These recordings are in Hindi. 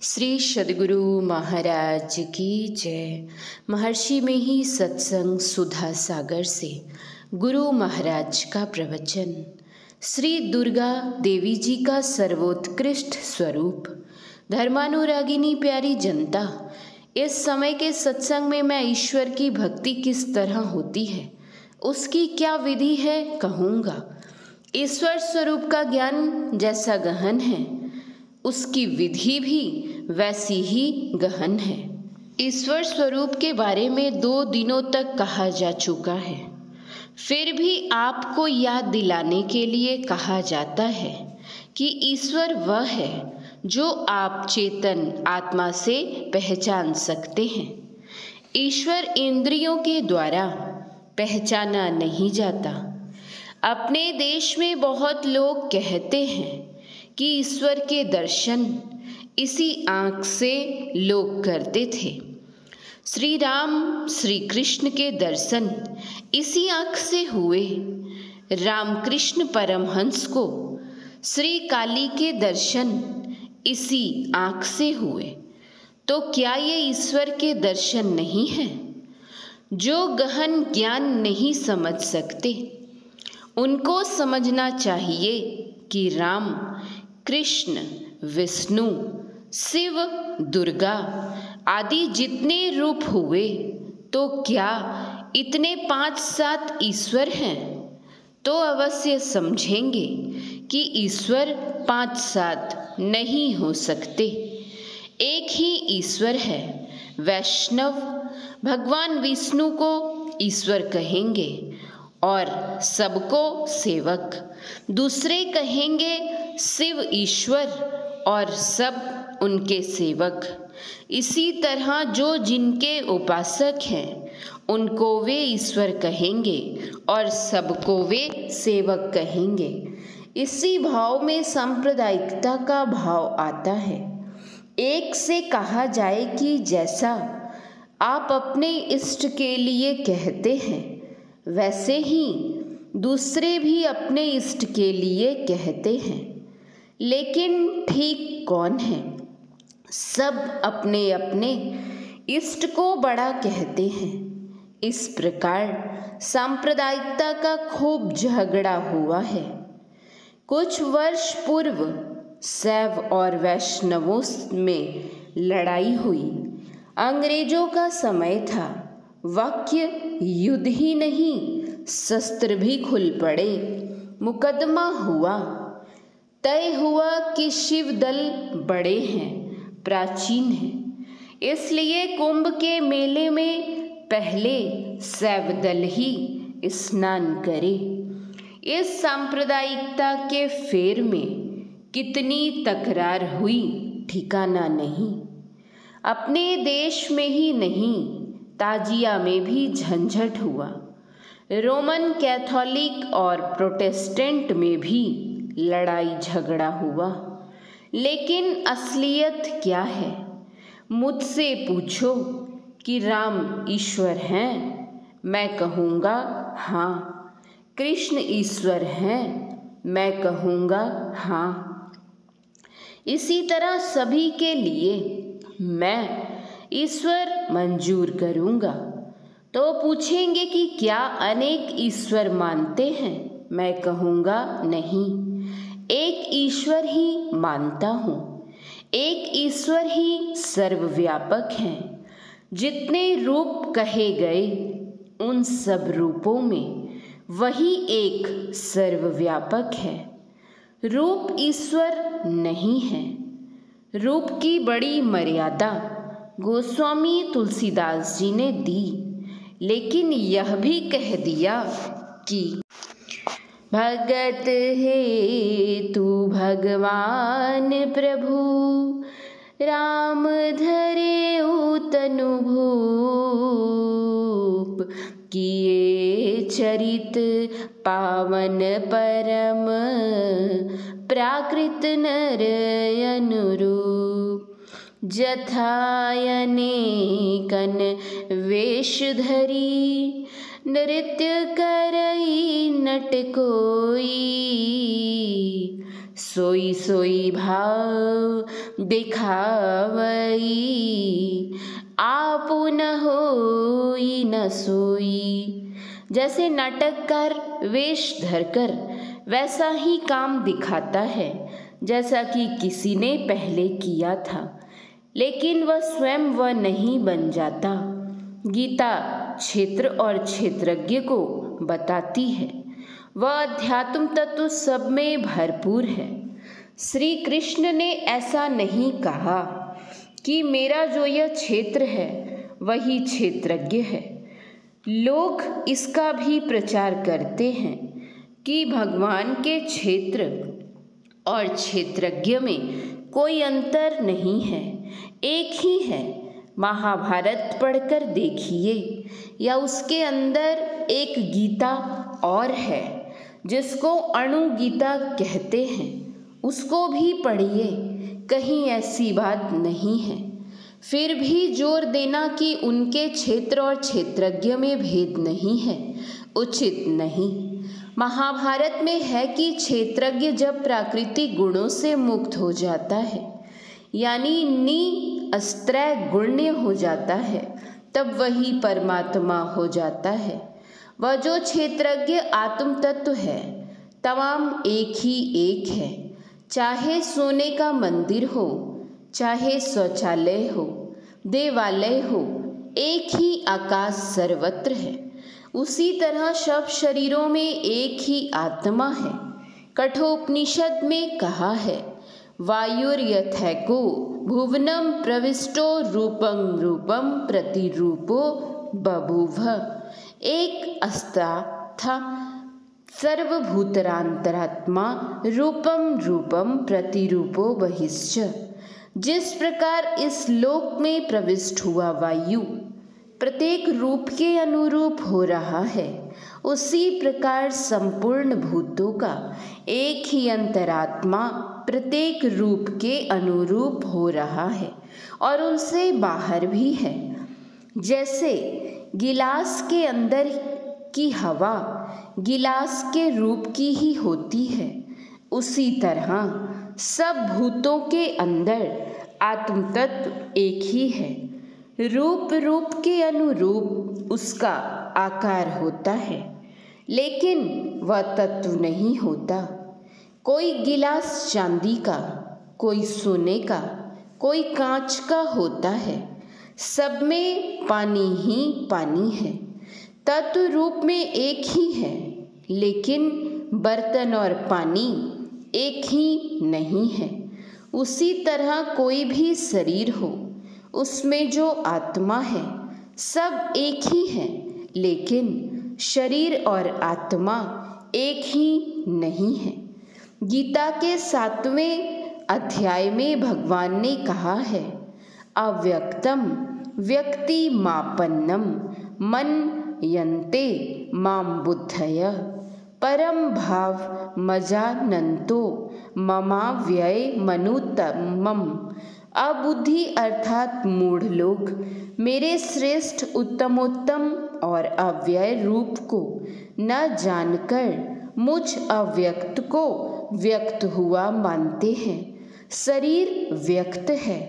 श्री सद्गुरु महाराज की जय। महर्षि में ही सत्संग सुधा सागर से गुरु महाराज का प्रवचन। श्री दुर्गा देवी जी का सर्वोत्कृष्ट स्वरूप। धर्मानुरागिनी प्यारी जनता, इस समय के सत्संग में मैं ईश्वर की भक्ति किस तरह होती है उसकी क्या विधि है कहूँगा। ईश्वर स्वरूप का ज्ञान जैसा गहन है उसकी विधि भी वैसी ही गहन है। ईश्वर स्वरूप के बारे में 2 दिनों तक कहा जा चुका है, फिर भी आपको याद दिलाने के लिए कहा जाता है कि ईश्वर वह है जो आप चेतन आत्मा से पहचान सकते हैं। ईश्वर इंद्रियों के द्वारा पहचाना नहीं जाता। अपने देश में बहुत लोग कहते हैं कि ईश्वर के दर्शन इसी आँख से लोग करते थे। श्री राम श्री कृष्ण के दर्शन इसी आँख से हुए। रामकृष्ण परमहंस को श्री काली के दर्शन इसी आँख से हुए। तो क्या ये ईश्वर के दर्शन नहीं हैं? जो गहन ज्ञान नहीं समझ सकते उनको समझना चाहिए कि राम कृष्ण विष्णु शिव दुर्गा आदि जितने रूप हुए तो क्या इतने 5-7 ईश्वर हैं? तो अवश्य समझेंगे कि ईश्वर 5-7 नहीं हो सकते, एक ही ईश्वर है। वैष्णव भगवान विष्णु को ईश्वर कहेंगे और सबको सेवक, दूसरे कहेंगे शिव ईश्वर और सब उनके सेवक। इसी तरह जो जिनके उपासक हैं उनको वे ईश्वर कहेंगे और सबको वे सेवक कहेंगे। इसी भाव में सांप्रदायिकता का भाव आता है। एक से कहा जाए कि जैसा आप अपने इष्ट के लिए कहते हैं वैसे ही दूसरे भी अपने इष्ट के लिए कहते हैं, लेकिन ठीक कौन है? सब अपने अपने इष्ट को बड़ा कहते हैं। इस प्रकार सांप्रदायिकता का खूब झगड़ा हुआ है। कुछ वर्ष पूर्व शैव और वैष्णवों में लड़ाई हुई। अंग्रेजों का समय था। वाक्य युद्ध ही नहीं, शस्त्र भी खुल पड़े। मुकदमा हुआ। तय हुआ कि शिव दल बड़े हैं, प्राचीन हैं, इसलिए कुंभ के मेले में पहले शैव दल ही स्नान करे। इस सांप्रदायिकता के फेर में कितनी तकरार हुई ठिकाना नहीं। अपने देश में ही नहीं, ताजिया में भी झंझट हुआ। रोमन कैथोलिक और प्रोटेस्टेंट में भी लड़ाई झगड़ा हुआ। लेकिन असलियत क्या है? मुझसे पूछो कि राम ईश्वर हैं, मैं कहूँगा हाँ। कृष्ण ईश्वर हैं, मैं कहूँगा हाँ। इसी तरह सभी के लिए मैं ईश्वर मंजूर करूँगा। तो पूछेंगे कि क्या अनेक ईश्वर मानते हैं? मैं कहूँगा नहीं, एक ईश्वर ही मानता हूँ। एक ईश्वर ही सर्वव्यापक हैं। जितने रूप कहे गए उन सब रूपों में वही एक सर्वव्यापक है। रूप ईश्वर नहीं है। रूप की बड़ी मर्यादा गोस्वामी तुलसीदास जी ने दी, लेकिन यह भी कह दिया कि भगत है तू भगवान प्रभु, राम धरे तनु भूप, किए चरित पावन परम, प्राकृत नर अनुरूप। जथायनेकन वेश धरी, नृत्य करई नट कोई, सोई सोई भाव दिखावई, आपो न होई न सोई। जैसे नाटककार वेश धरकर वैसा ही काम दिखाता है जैसा कि किसी ने पहले किया था, लेकिन वह स्वयं वह नहीं बन जाता। गीता क्षेत्र और क्षेत्रज्ञ को बताती है। वह अध्यात्म तत्व सब में भरपूर है। श्री कृष्ण ने ऐसा नहीं कहा कि मेरा जो यह क्षेत्र है वही क्षेत्रज्ञ है। लोग इसका भी प्रचार करते हैं कि भगवान के क्षेत्र और क्षेत्रज्ञ में कोई अंतर नहीं है, एक ही है। महाभारत पढ़कर देखिए, या उसके अंदर एक गीता और है जिसको अणु गीता कहते हैं, उसको भी पढ़िए, कहीं ऐसी बात नहीं है। फिर भी जोर देना कि उनके क्षेत्र और क्षेत्रज्ञ में भेद नहीं है, उचित नहीं। महाभारत में है कि क्षेत्रज्ञ जब प्राकृतिक गुणों से मुक्त हो जाता है, यानी निअस्त्रय गुण्य हो जाता है, तब वही परमात्मा हो जाता है। वह जो क्षेत्रज्ञ आत्म तत्व है, तमाम एक ही एक है। चाहे सोने का मंदिर हो, चाहे शौचालय हो, देवालय हो, एक ही आकाश सर्वत्र है। उसी तरह सब शरीरों में एक ही आत्मा है। कठोपनिषद में कहा है, वायुर्यथैको भुवनम प्रविष्टो रूपं रूपम प्रतिरूपो बभूव। एक अस्ता था सर्वभूतरांतरात्मा रूपम रूपम प्रतिरूपो बहिश्च। जिस प्रकार इस लोक में प्रविष्ट हुआ वायु प्रत्येक रूप के अनुरूप हो रहा है, उसी प्रकार संपूर्ण भूतों का एक ही अंतरात्मा प्रत्येक रूप के अनुरूप हो रहा है और उनसे बाहर भी है। जैसे गिलास के अंदर की हवा गिलास के रूप की ही होती है, उसी तरह सब भूतों के अंदर आत्म तत्व एक ही है। रूप रूप के अनुरूप उसका आकार होता है, लेकिन वह तत्व नहीं होता। कोई गिलास चांदी का, कोई सोने का, कोई कांच का होता है, सब में पानी ही पानी है। तत्व रूप में एक ही है, लेकिन बर्तन और पानी एक ही नहीं है। उसी तरह कोई भी शरीर हो, उसमें जो आत्मा है सब एक ही है, लेकिन शरीर और आत्मा एक ही नहीं है। गीता के 7वें अध्याय में भगवान ने कहा है, अव्यक्तम व्यक्ति मापन्नम मन यन्ते माम बुद्धय परम भाव मजानन्तो ममाव्यय मनुत्तमम। अबुद्धि अर्थात मूढ़ लोग मेरे श्रेष्ठ उत्तमोत्तम और अव्यय रूप को न जानकर मुझ अव्यक्त को व्यक्त हुआ मानते हैं। शरीर व्यक्त है,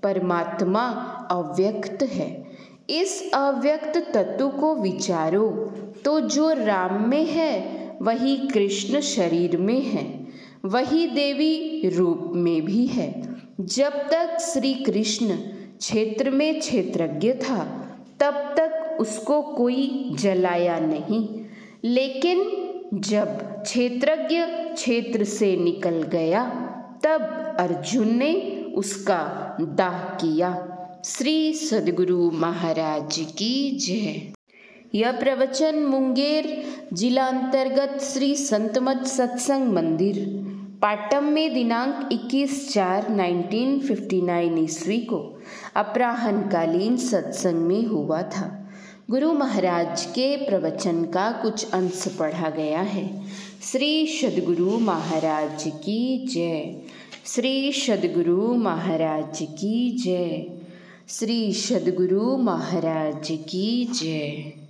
परमात्मा अव्यक्त है। इस अव्यक्त तत्व को विचारो तो जो राम में है वही कृष्ण शरीर में है, वही देवी रूप में भी है। जब तक श्री कृष्ण क्षेत्र में क्षेत्रज्ञ था तब तक उसको कोई जलाया नहीं, लेकिन जब क्षेत्रज्ञ क्षेत्र से निकल गया तब अर्जुन ने उसका दाह किया। श्री सद्गुरु महाराज की जय। यह प्रवचन मुंगेर जिला अंतर्गत श्री संतमत सत्संग मंदिर पाटम में दिनांक 21/4/1959 ईस्वी को अपराह्नकालीन सत्संग में हुआ था। गुरु महाराज के प्रवचन का कुछ अंश पढ़ा गया है। श्री सद्गुरु महाराज की जय। श्री सद्गुरु महाराज की जय। श्री सद्गुरु महाराज की जय।